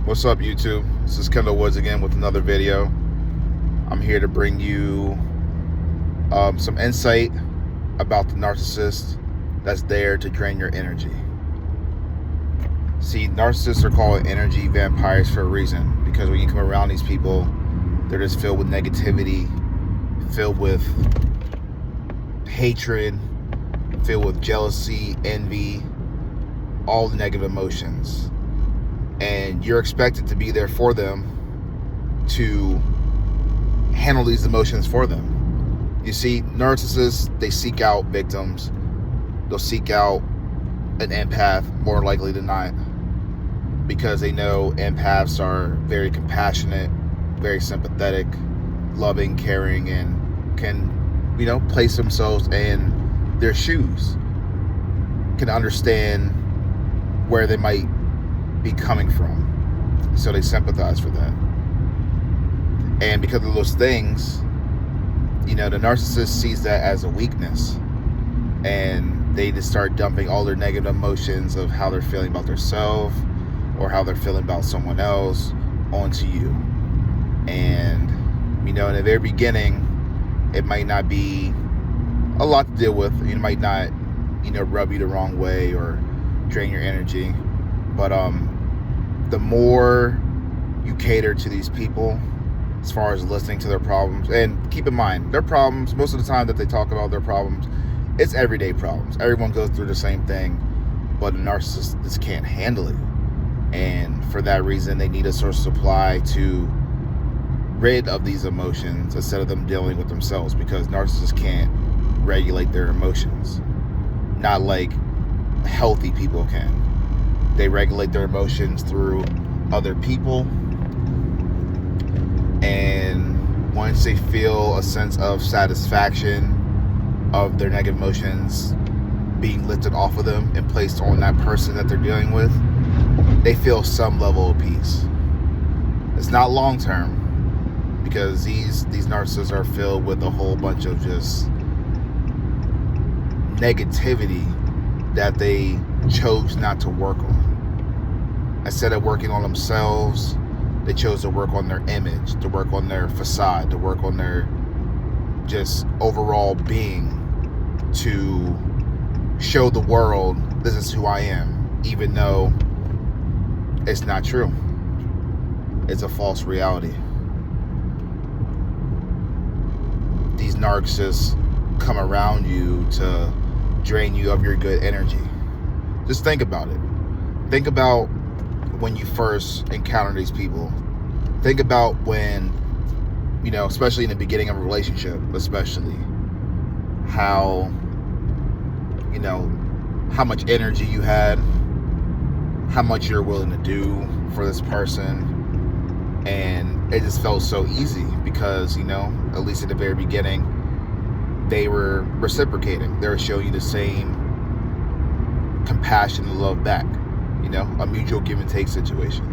What's up, YouTube? This is Kendall Woods again with another video. I'm here to bring you some insight about the narcissist that's there to drain your energy. See, narcissists are called energy vampires for a reason, because when you come around these people, they're just filled with negativity, filled with hatred, filled with jealousy, envy, all the negative emotions. And you're expected to be there for them to handle these emotions for them. You see, narcissists, they seek out victims. They'll seek out an empath more likely than not, because they know empaths are very compassionate, very sympathetic, loving, caring, and can, place themselves in their shoes, can understand where they might be coming from, so they sympathize for that. And because of those things, the narcissist sees that as a weakness, and they just start dumping all their negative emotions of how they're feeling about themselves or how they're feeling about someone else onto you. And in the very beginning, it might not be a lot to deal with. It might not rub you the wrong way or drain your energy. But the more you cater to these people, as far as listening to their problems, and keep in mind, their problems, most of the time that they talk about their problems, it's everyday problems. Everyone goes through the same thing, but a narcissist just can't handle it. And for that reason, they need a source of supply to rid of these emotions instead of them dealing with themselves, because narcissists can't regulate their emotions. Not like healthy people can. They regulate their emotions through other people, and once they feel a sense of satisfaction of their negative emotions being lifted off of them and placed on that person that they're dealing with, they feel some level of peace. It's not long term, because these narcissists are filled with a whole bunch of just negativity that they chose not to work on. Instead of working on themselves, they chose to work on their image, to work on their facade, to work on their just overall being, to show the world, this is who I am, even though it's not true. It's a false reality. These narcs just come around you to drain you of your good energy. Just think about it. Think about when you first encounter these people. Think about when, especially in the beginning of a relationship, especially how much energy you had, how much you're willing to do for this person. And it just felt so easy because, at least at the very beginning, they were reciprocating. They were showing you the same compassion and love back. A mutual give and take situation.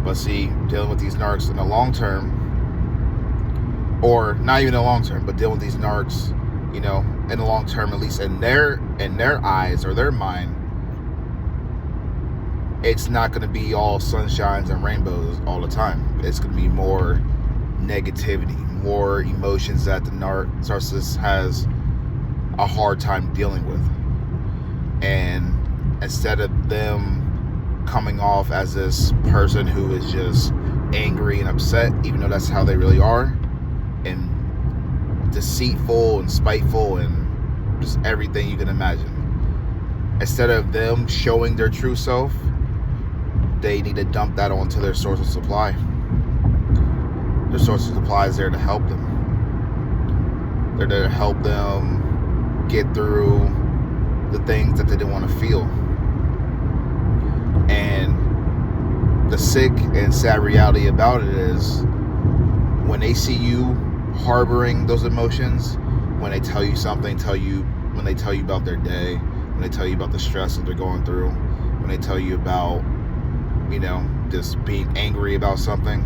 But see, dealing with these narcs in the long term, or not even in the long term, but dealing with these narcs, in the long term, at least in their eyes or their mind, it's not going to be all sunshines and rainbows all the time. It's going to be more negativity, more emotions that the narcissist has a hard time dealing with. And instead of them coming off as this person who is just angry and upset, even though that's how they really are, and deceitful and spiteful and just everything you can imagine, instead of them showing their true self, they need to dump that onto their source of supply. Their source of supply is there to help them. They're there to help them get through the things that they didn't want to feel. And the sick and sad reality about it is, when they see you harboring those emotions, when they tell you something, when they tell you about their day, when they tell you about the stress that they're going through, when they tell you about, just being angry about something,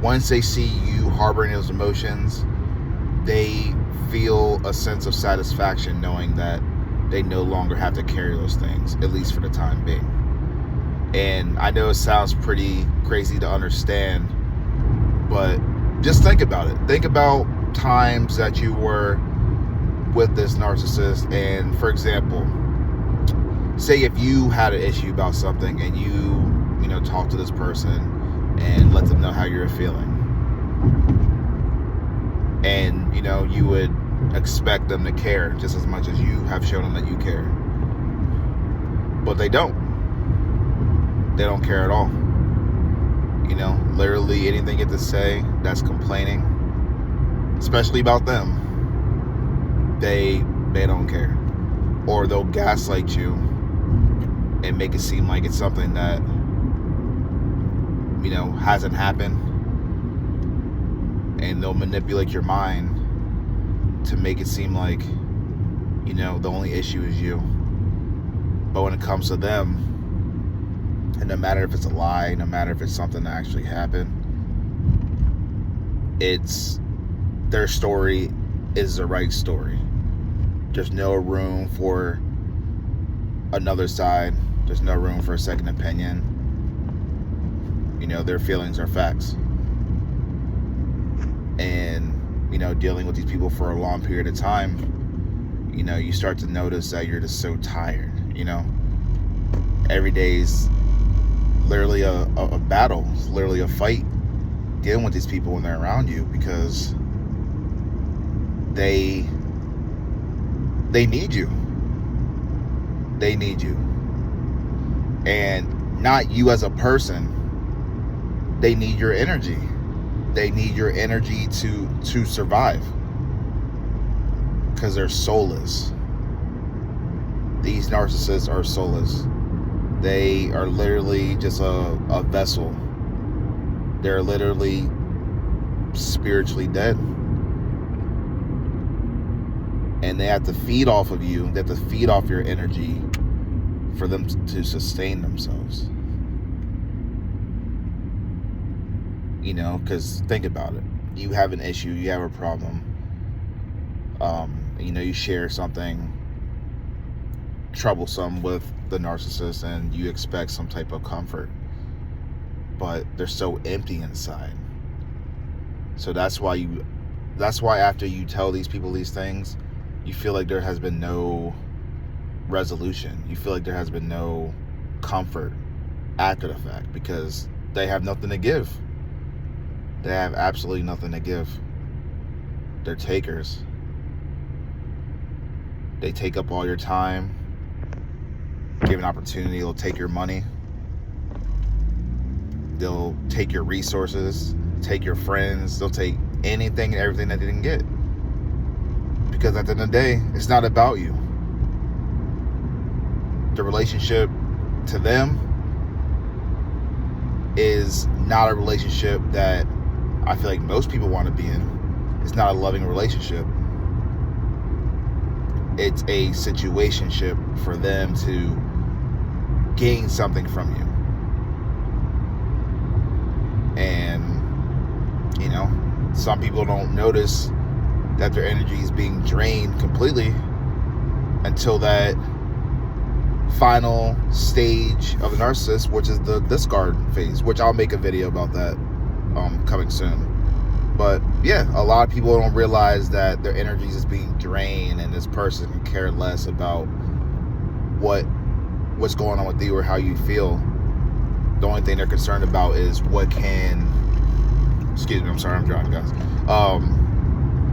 once they see you harboring those emotions, they feel a sense of satisfaction knowing that they no longer have to carry those things, at least for the time being. And I know it sounds pretty crazy to understand, but just think about it. Think about times that you were with this narcissist, and for example, say if you had an issue about something and you talk to this person and let them know how you're feeling, and you would expect them to care just as much as you have shown them that you care, but they don't care at all. Literally anything you have to say that's complaining, especially about them, they don't care. Or they'll gaslight you and make it seem like it's something that hasn't happened, and they'll manipulate your mind to make it seem like the only issue is you. But when it comes to them, and no matter if it's a lie, no matter if it's something that actually happened, it's their story is the right story. There's no room for another side. There's no room for a second opinion. Their feelings are facts. And, dealing with these people for a long period of time, you start to notice that you're just so tired, Every day's literally a battle. It's literally a fight dealing with these people when they're around you, because they need you. They need you. And not you as a person. They need your energy. They need your energy to survive. Because they're soulless. These narcissists are soulless. They are literally just a vessel. They're literally spiritually dead. And they have to feed off of you. They have to feed off your energy for them to sustain themselves. Because think about it. You have an issue. You have a problem. You share something troublesome with the narcissist, and you expect some type of comfort. But they're so empty inside. So that's why after you tell these people these things, you feel like there has been no resolution. You feel like there has been no comfort after the fact, because they have nothing to give. They have absolutely nothing to give. They're takers. They take up all your time. Give an opportunity, they'll take your money. They'll take your resources, take your friends. They'll take anything and everything that they didn't get. Because at the end of the day, it's not about you. The relationship to them is not a relationship that I feel like most people want to be in. It's not a loving relationship. It's a situationship for them to gain something from you. And, some people don't notice that their energy is being drained completely until that final stage of the narcissist, which is the discard phase, which I'll make a video about that coming soon. But yeah, a lot of people don't realize that their energy is being drained, and this person can care less about what's going on with you or how you feel. The only thing they're concerned about is excuse me, I'm sorry, I'm driving, guys.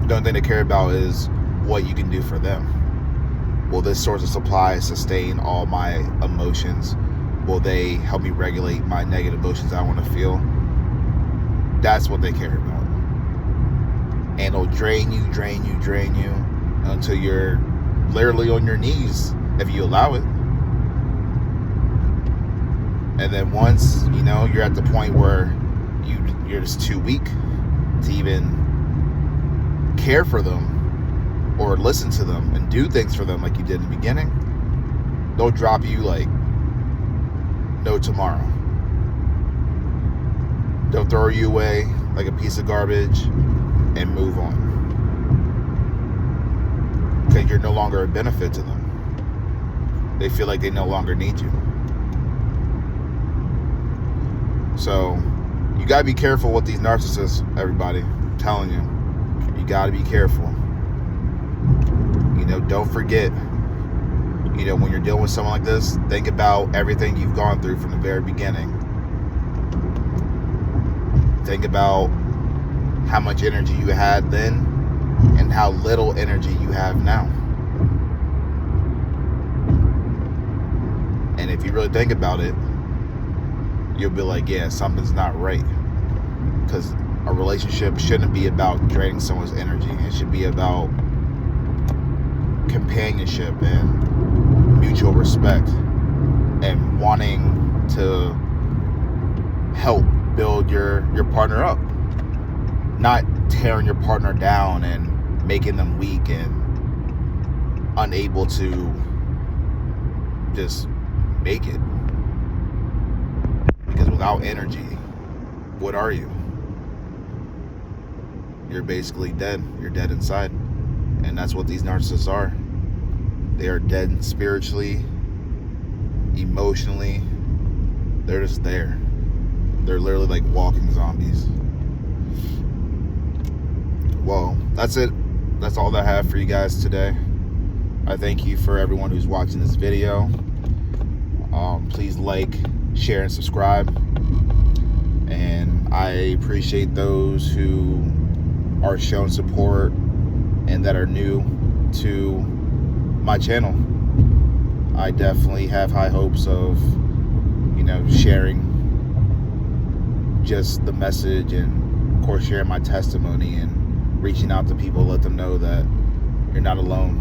The only thing they care about is what you can do for them. Will this source of supply sustain all my emotions? Will they help me regulate my negative emotions I want to feel? That's what they care about. And it'll drain you until you're literally on your knees, if you allow it. And then once, you're at the point where you're just too weak to even care for them or listen to them and do things for them like you did in the beginning, they'll drop you like no tomorrow. They'll throw you away like a piece of garbage and move on. Because you're no longer a benefit to them. They feel like they no longer need you. So you got to be careful with these narcissists, everybody. I'm telling you. You got to be careful. Don't forget, when you're dealing with someone like this, think about everything you've gone through from the very beginning. Think about how much energy you had then and how little energy you have now. And if you really think about it, you'll be like, yeah, something's not right. Because a relationship shouldn't be about draining someone's energy. It should be about companionship and mutual respect and wanting to help build your partner up, not tearing your partner down and making them weak and unable to just make it. Because without energy, what are you? You're basically dead. You're dead inside. And that's what these narcissists are. They are dead spiritually, emotionally. They're just there. They're literally like walking zombies. Well, that's it. That's all that I have for you guys today. I thank you for everyone who's watching this video. Please like, share, and subscribe. And I appreciate those who are showing support and that are new to my channel. I definitely have high hopes of, sharing just the message and, of course, sharing my testimony and reaching out to people, let them know that you're not alone.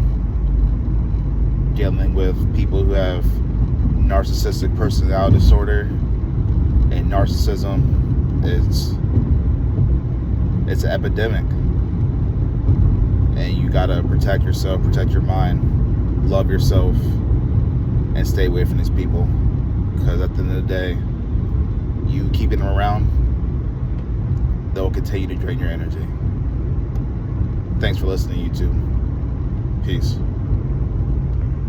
Dealing with people who have narcissistic personality disorder and narcissism, it's an epidemic. And you gotta protect yourself, protect your mind, love yourself, and stay away from these people. Because at the end of the day, you keeping them around, they'll continue to drain your energy. Thanks for listening, YouTube. Peace.